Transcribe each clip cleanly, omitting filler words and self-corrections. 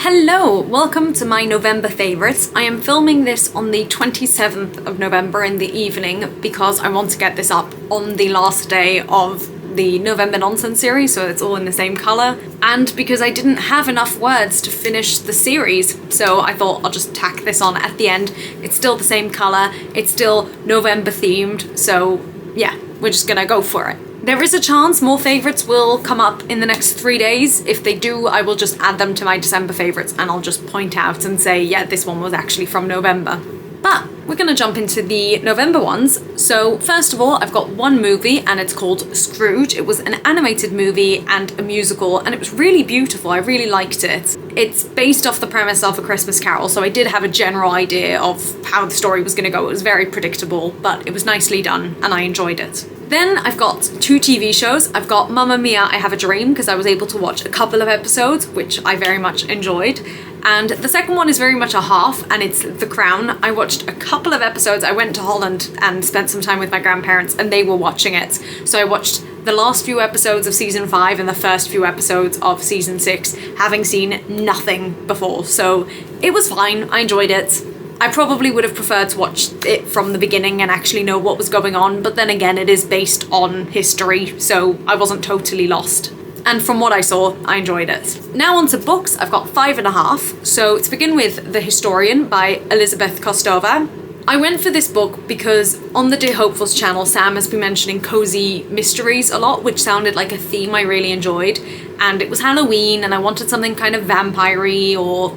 Hello, welcome to my November favourites. I am filming this on the 27th of November in the evening because I want to get this up on the last day of the November Nonsense series, so it's all in the same colour, and because I didn't have enough words to finish the series, so I thought I'll just tack this on at the end. It's still the same colour, it's still November themed, so yeah, we're just gonna go for it. There is a chance more favourites will come up in the next 3 days. If they do, I will just add them to my December favourites and I'll just point out and say, yeah, this one was actually from November. But we're going to jump into the November ones. So first of all, I've got one movie and it's called Scrooge. It was an animated movie and a musical and it was really beautiful. I really liked it. It's based off the premise of A Christmas Carol, so I did have a general idea of how the story was going to go. It was very predictable, but it was nicely done and I enjoyed it. Then I've got two TV shows. I've got Mamma Mia, I Have a Dream, because I was able to watch a couple of episodes, which I very much enjoyed. And the second one is very much a half, and it's The Crown. I watched a couple of episodes. I went to Holland and spent some time with my grandparents, and they were watching it. So I watched the last few episodes of season 5 and the first few episodes of season 6, having seen nothing before. So it was fine. I enjoyed it. I probably would have preferred to watch it from the beginning and actually know what was going on, but then again, it is based on history, so I wasn't totally lost. And from what I saw, I enjoyed it. Now on to books, I've got 5.5. So to begin with, The Historian by Elizabeth Kostova. I went for this book because on the Dear Hopefuls channel, Sam has been mentioning cozy mysteries a lot, which sounded like a theme I really enjoyed. And it was Halloween and I wanted something kind of vampire-y or,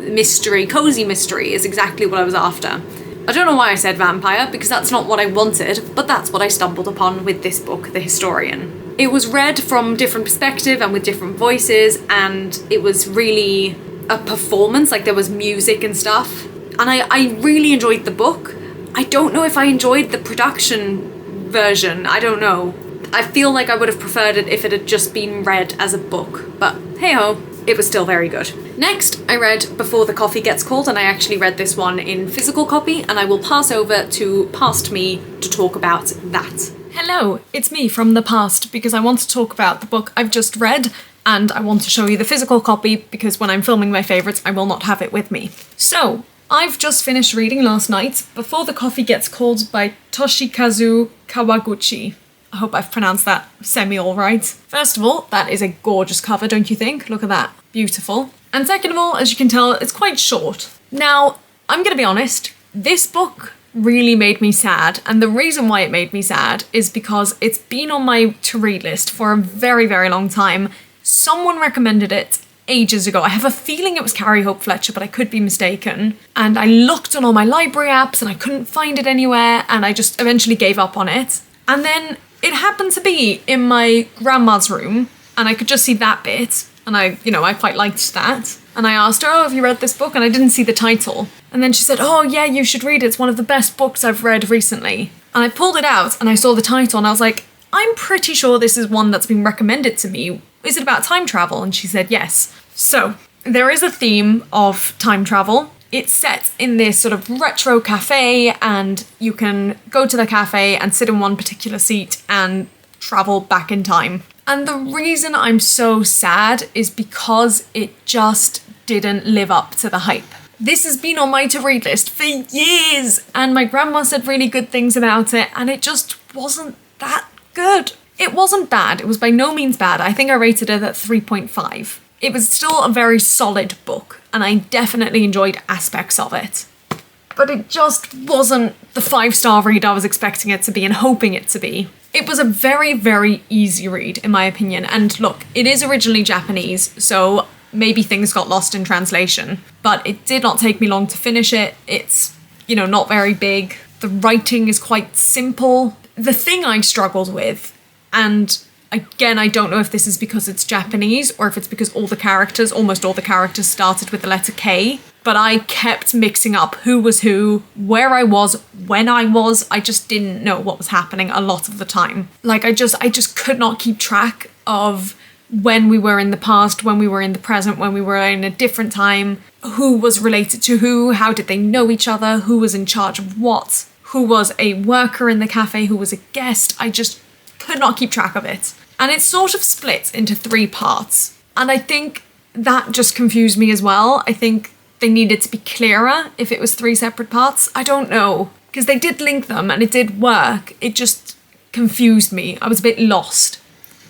mystery. Cozy mystery is exactly what I was after. I don't know why I said vampire, because that's not what I wanted, but that's what I stumbled upon with this book, The Historian. It was read from different perspective and with different voices, and it was really a performance, like there was music and stuff. And I really enjoyed the book. I don't know if I enjoyed the production version, I don't know. I feel like I would have preferred it if it had just been read as a book, but hey-ho, it was still very good. Next, I read Before the Coffee Gets Cold, and I actually read this one in physical copy, and I will pass over to Past Me to talk about that. Hello, it's me from the past, because I want to talk about the book I've just read, and I want to show you the physical copy, because when I'm filming my favourites, I will not have it with me. So, I've just finished reading last night Before the Coffee Gets Cold by Toshikazu Kawaguchi. I hope I've pronounced that semi-all right. First of all, that is a gorgeous cover, don't you think? Look at that. Beautiful. And second of all, as you can tell, it's quite short. Now, I'm gonna be honest, this book really made me sad, and the reason why it made me sad is because it's been on my to-read list for a very, very long time. Someone recommended it ages ago. I have a feeling it was Carrie Hope Fletcher, but I could be mistaken. And I looked on all my library apps and I couldn't find it anywhere, and I just eventually gave up on it. And then it happened to be in my grandma's room, and I could just see that bit, and I quite liked that. And I asked her, have you read this book? And I didn't see the title. And then she said, oh yeah, you should read it. It's one of the best books I've read recently. And I pulled it out, and I saw the title, and I was like, I'm pretty sure this is one that's been recommended to me. Is it about time travel? And she said yes. So, there is a theme of time travel. It's set in this sort of retro cafe, and you can go to the cafe and sit in one particular seat and travel back in time. And the reason I'm so sad is because it just didn't live up to the hype. This has been on my to-read list for years, and my grandma said really good things about it, and it just wasn't that good. It wasn't bad. It was by no means bad. I think I rated it at 3.5. It was still a very solid book, and I definitely enjoyed aspects of it. But it just wasn't the 5-star read I was expecting it to be and hoping it to be. It was a very, very easy read, in my opinion. And look, it is originally Japanese, so maybe things got lost in translation. But it did not take me long to finish it. It's, not very big. The writing is quite simple. The thing I struggled with, and again, I don't know if this is because it's Japanese or if it's because almost all the characters started with the letter K, but I kept mixing up who was who, where I was, when I was. I just didn't know what was happening a lot of the time. Like, I just could not keep track of when we were in the past, when we were in the present, when we were in a different time, who was related to who, how did they know each other, who was in charge of what, who was a worker in the cafe, who was a guest. I just could not keep track of it. And it's sort of split into 3 parts. And I think that just confused me as well. I think they needed to be clearer if it was 3 separate parts. I don't know, because they did link them and it did work. It just confused me. I was a bit lost.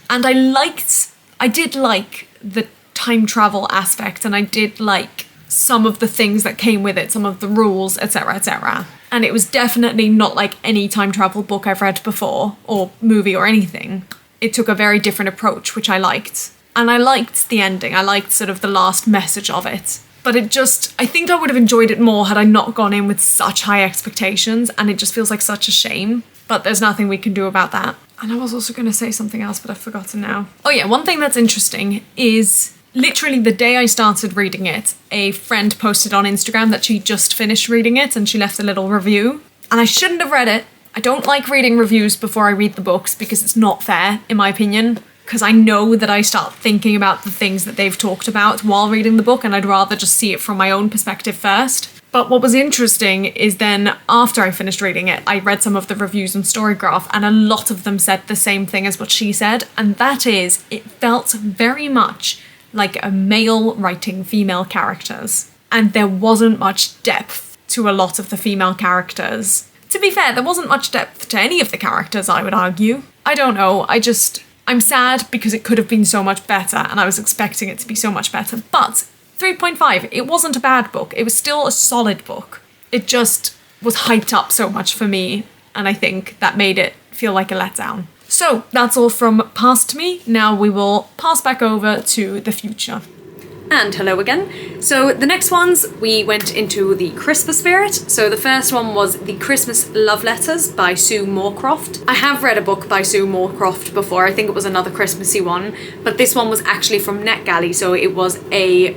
And I did like the time travel aspect, and I did like some of the things that came with it, some of the rules, etc., etc. And it was definitely not like any time travel book I've read before, or movie or anything. It took a very different approach, which I liked. And I liked the ending. I liked sort of the last message of it. But I think I would have enjoyed it more had I not gone in with such high expectations, and it just feels like such a shame. But there's nothing we can do about that. And I was also going to say something else, but I've forgotten now. Oh yeah, one thing that's interesting is literally the day I started reading it, a friend posted on Instagram that she just finished reading it and she left a little review. And I shouldn't have read it. I don't like reading reviews before I read the books because it's not fair, in my opinion. Because I know that I start thinking about the things that they've talked about while reading the book, and I'd rather just see it from my own perspective first. But what was interesting is then after I finished reading it, I read some of the reviews on Storygraph, and a lot of them said the same thing as what she said, and that is, it felt very much like a male writing female characters. And there wasn't much depth to a lot of the female characters. To be fair, there wasn't much depth to any of the characters, I would argue. I don't know, I'm sad because it could have been so much better, and I was expecting it to be so much better, but 3.5, it wasn't a bad book. It was still a solid book. It just was hyped up so much for me, and I think that made it feel like a letdown. So that's all from past me. Now we will pass back over to the future. And hello again. So the next ones, we went into the Christmas spirit. So the first one was The Christmas Love Letters by Sue Moorcroft. I have read a book by Sue Moorcroft before. I think it was another Christmassy one, but this one was actually from NetGalley, so it was an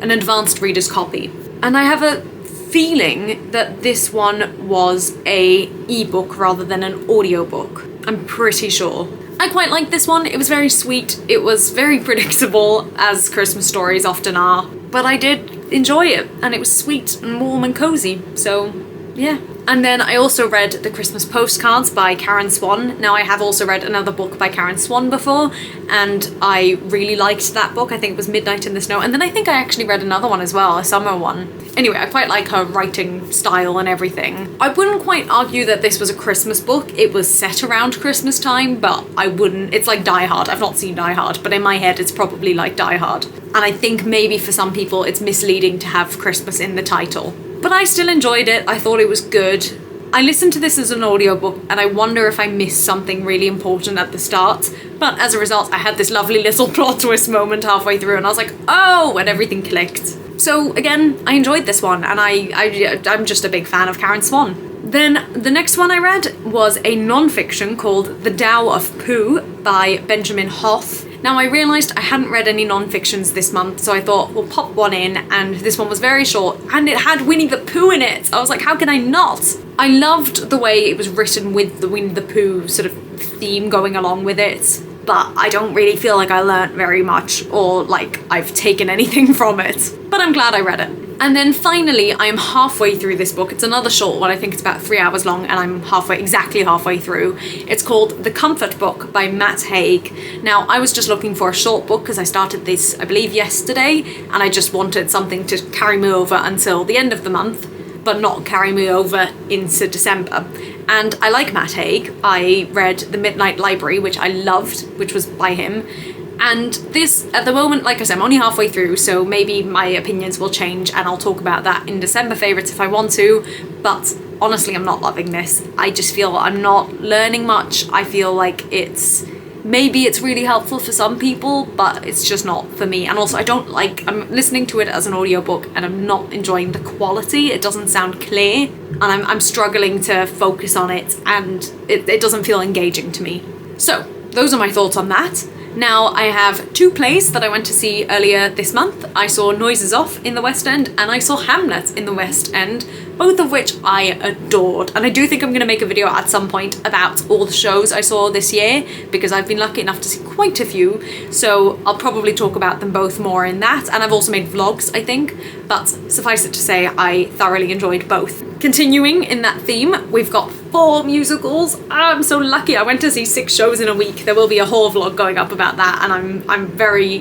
advanced reader's copy. And I have a feeling that this one was a ebook rather than an audiobook. I'm pretty sure. I quite liked this one. It was very sweet. It was very predictable, as Christmas stories often are. But I did enjoy it, and it was sweet and warm and cozy. So, yeah. And then I also read The Christmas Postcards by Karen Swan. Now, I have also read another book by Karen Swan before, and I really liked that book. I think it was Midnight in the Snow. And then I think I actually read another one as well, a summer one. Anyway, I quite like her writing style and everything. I wouldn't quite argue that this was a Christmas book. It was set around Christmas time, but it's like Die Hard. I've not seen Die Hard, but in my head it's probably like Die Hard. And I think maybe for some people it's misleading to have Christmas in the title. But I still enjoyed it. I thought it was good. I listened to this as an audiobook, and I wonder if I missed something really important at the start. But as a result, I had this lovely little plot twist moment halfway through, and I was like, oh, and everything clicked. So again, I enjoyed this one, and I'm just a big fan of Karen Swan. Then the next one I read was a non-fiction called The Tao of Pooh by Benjamin Hoth. Now, I realised I hadn't read any non-fictions this month, so I thought, we'll pop one in, and this one was very short, and it had Winnie the Pooh in it! I was like, how can I not? I loved the way it was written with the Winnie the Pooh sort of theme going along with it, but I don't really feel like I learnt very much, or like I've taken anything from it. But I'm glad I read it. And then finally, I am halfway through this book. It's another short one. I think it's about 3 hours long, and I'm exactly halfway through. It's called The Comfort Book by Matt Haig. Now, I was just looking for a short book because I started this, I believe, yesterday, and I just wanted something to carry me over until the end of the month, but not carry me over into December. And I like Matt Haig. I read The Midnight Library, which I loved, which was by him. And this, at the moment, like I said, I'm only halfway through, so maybe my opinions will change, and I'll talk about that in December favourites if I want to, but honestly, I'm not loving this. I just feel I'm not learning much. I feel like maybe it's really helpful for some people, but it's just not for me. And also, I'm listening to it as an audiobook, and I'm not enjoying the quality. It doesn't sound clear, and I'm struggling to focus on it, and it doesn't feel engaging to me. So, those are my thoughts on that. Now, I have 2 plays that I went to see earlier this month. I saw Noises Off in the West End, and I saw Hamlet in the West End, both of which I adored. And I do think I'm going to make a video at some point about all the shows I saw this year, because I've been lucky enough to see quite a few, so I'll probably talk about them both more in that. And I've also made vlogs, I think, but suffice it to say, I thoroughly enjoyed both. Continuing in that theme, we've got 4 musicals. I'm so lucky. I went to see 6 shows in a week. There will be a whole vlog going up about that, and I'm very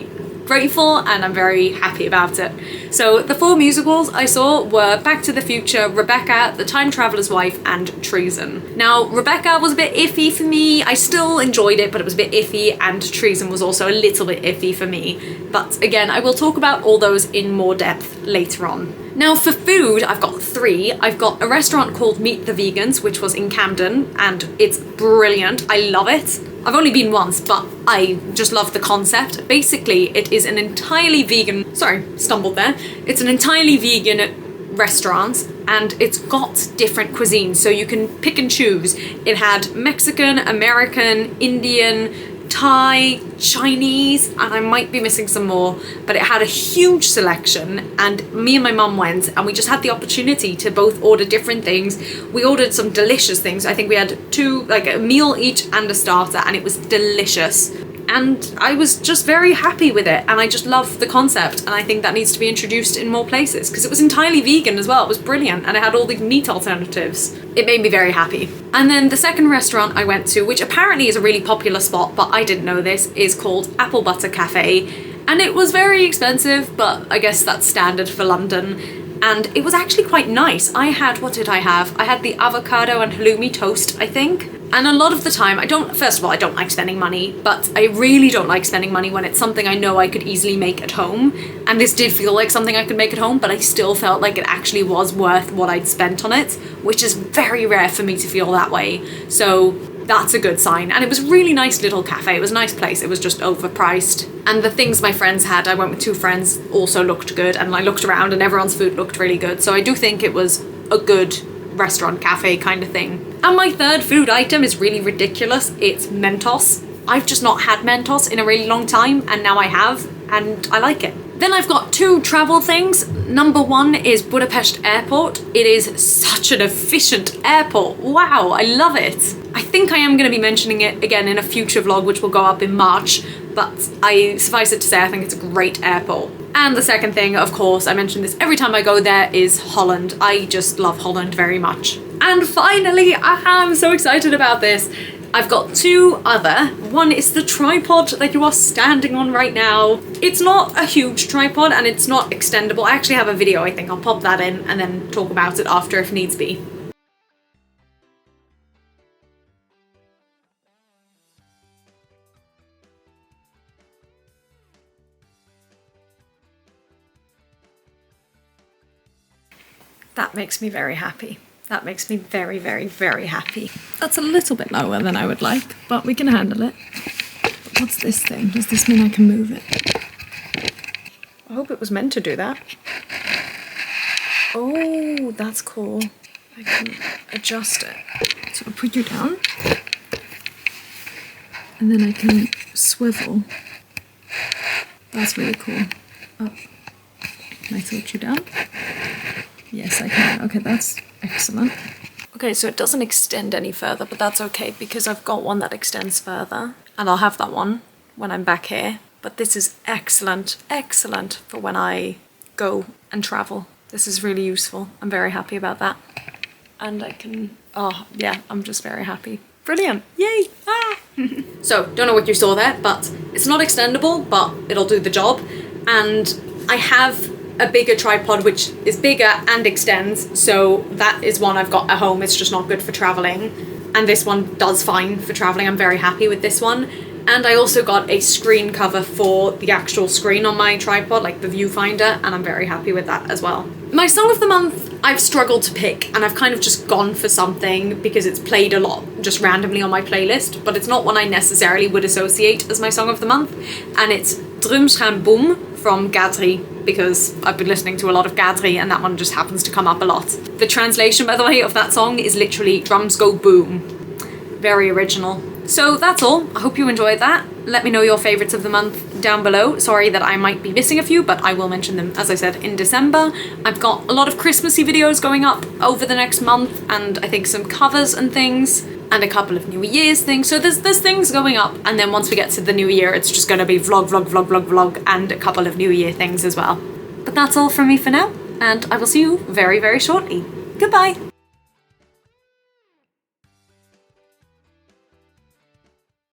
grateful and I'm very happy about it. So the 4 musicals I saw were Back to the Future, Rebecca, The Time Traveler's Wife, and Treason. Now, Rebecca was a bit iffy for me. I still enjoyed it, but it was a bit iffy, and Treason was also a little bit iffy for me. But again, I will talk about all those in more depth later on. Now for food, I've got 3. I've got a restaurant called Meet the Vegans, which was in Camden, and it's brilliant. I love it. I've only been once, but I just love the concept. Basically, it is an entirely vegan, sorry, stumbled there. It's an entirely vegan restaurant, and it's got different cuisines, so you can pick and choose. It had Mexican, American, Indian, Thai, Chinese, and I might be missing some more, but it had a huge selection, and me and my mum went and we just had the opportunity to both order different things. We ordered some delicious things. I think we had 2, like a meal each and a starter, and it was delicious. And I was just very happy with it, and I just love the concept, and I think that needs to be introduced in more places because it was entirely vegan as well. It was brilliant, and it had all these meat alternatives. It made me very happy. And then the second restaurant I went to, which apparently is a really popular spot, but I didn't know this, is called Apple Butter Cafe, and it was very expensive, but I guess that's standard for London. And it was actually quite nice. I had, what did I have? I had the avocado and halloumi toast, I think. And a lot of the time, first of all, I don't like spending money, but I really don't like spending money when it's something I know I could easily make at home. And this did feel like something I could make at home, but I still felt like it actually was worth what I'd spent on it, which is very rare for me to feel that way. So that's a good sign. And it was a really nice little cafe. It was a nice place. It was just overpriced. And the things my friends had, I went with 2 friends, also looked good. And I looked around and everyone's food looked really good. So I do think it was a good restaurant cafe kind of thing. And my third food item is really ridiculous. It's Mentos. I've just not had Mentos in a really long time, and now I have, and I like it. Then I've got 2 travel things. Number 1 is Budapest Airport. It is such an efficient airport. Wow, I love it. I think I am going to be mentioning it again in a future vlog, which will go up in March, but suffice it to say, I think it's a great airport. And the second thing, of course, I mention this every time I go there, is Holland. I just love Holland very much. And finally, I'm so excited about this. I've got 2 other. One is the tripod that you are standing on right now. It's not a huge tripod and it's not extendable. I actually have a video, I think. I'll pop that in and then talk about it after if needs be. That makes me very happy. That makes me very, very, very happy. That's a little bit lower than I would like, but we can handle it. But what's this thing? Does this mean I can move it? I hope it was meant to do that. Oh, that's cool. I can adjust it. So I'll put you down. And then I can swivel. That's really cool. Oh, can I tilt you down? Yes, I can. Okay, that's excellent. Okay, so it doesn't extend any further, but that's okay because I've got one that extends further, and I'll have that one when I'm back here. But this is excellent, excellent for when I go and travel. This is really useful. I'm very happy about that. And I can, oh yeah, I'm just very happy. Brilliant, yay, ah! So, don't know what you saw there, but it's not extendable, but it'll do the job. And I have a bigger tripod which is bigger and extends, so that is one I've got at home. It's just not good for traveling, and this one does fine for traveling. I'm very happy with this one. And I also got a screen cover for the actual screen on my tripod, like the viewfinder, and I'm very happy with that as well. My song of the month, I've struggled to pick, and I've kind of just gone for something because it's played a lot just randomly on my playlist, but it's not one I necessarily would associate as my song of the month, and it's Drums gaan boom from Gadri, because I've been listening to a lot of Gadri and that one just happens to come up a lot. The translation, by the way, of that song is literally drums go boom. Very original. So that's all. I hope you enjoyed that. Let me know your favourites of the month down below. Sorry that I might be missing a few, but I will mention them, as I said, in December. I've got a lot of Christmassy videos going up over the next month, and I think some covers and things, and a couple of New Year's things. So there's things going up, and then once we get to the New Year, it's just going to be vlog, and a couple of New Year things as well. But that's all from me for now, and I will see you very, very shortly. Goodbye!